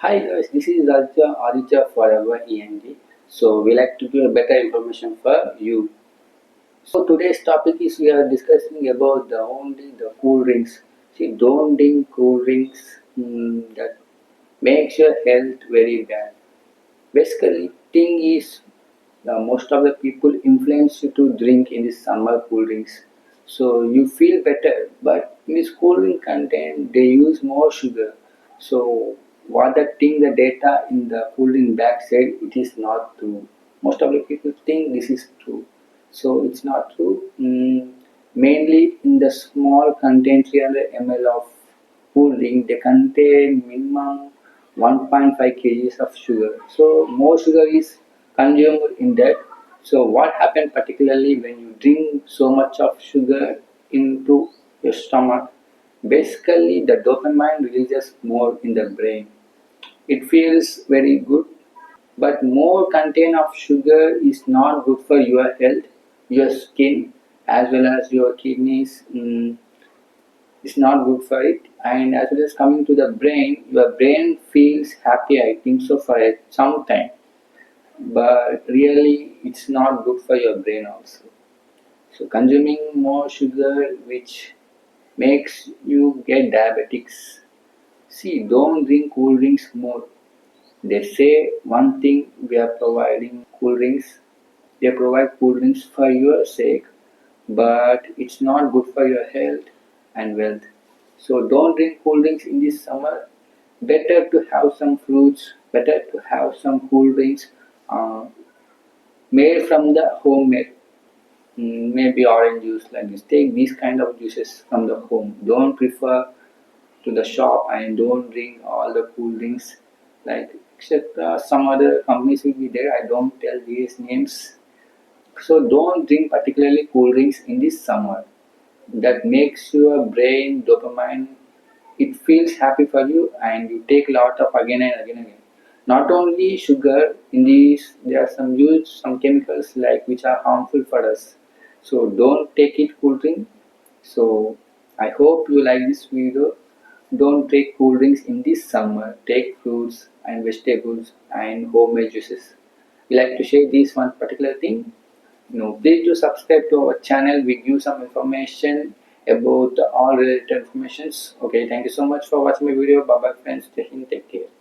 Hi guys, this is Aditya Forever END. So we like to give better information for you. So today's topic is we are discussing about the cool drinks. See, don't drink cool drinks that makes your health very bad. Basically, thing is most of the people influence you to drink in this summer cool drinks. So you feel better, but in this cool drink content they use more sugar. So what the thing the data in the cool drink back said it is not true. Most of the people think this is true. So it's not true. Mainly in the small content 300 ml of cool drink they contain minimum 1.5 kgs of sugar. So more sugar is consumed in that. So what happens particularly when you drink so much of sugar into your stomach? Basically, the dopamine releases more in the brain. It feels very good, but more content of sugar is not good for your health, your skin, as well as your kidneys. It's not good for it, and as well as coming to the brain, your brain feels happy, I think so, for some time, but really it's not good for your brain also. So consuming more sugar which makes you get diabetics. See, don't drink cool drinks more. They say one thing, we are providing cool drinks, they provide cool drinks for your sake, but it's not good for your health and wealth. So don't drink cool drinks in this summer. Better to have some fruits, better to have some cool drinks uh, made from the homemade. Maybe orange juice like this. Take these kind of juices from the home. Don't prefer to the shop and don't drink all the cool drinks like etc. Some other companies will be there. I don't tell these names. So don't drink particularly cool drinks in this summer. That makes your brain dopamine. It feels happy for you and you take lot of again and again and again. Not only sugar in these, there are some used some chemicals like which are harmful for us. So don't take it cool drink. So I hope you like this video. Don't take cool drinks in this summer. Take fruits and vegetables and homemade juices. We like to share this one particular thing. Please do subscribe to our channel. We give some information about all related informations. Okay, thank you so much for watching my video. Bye bye friends. Take care.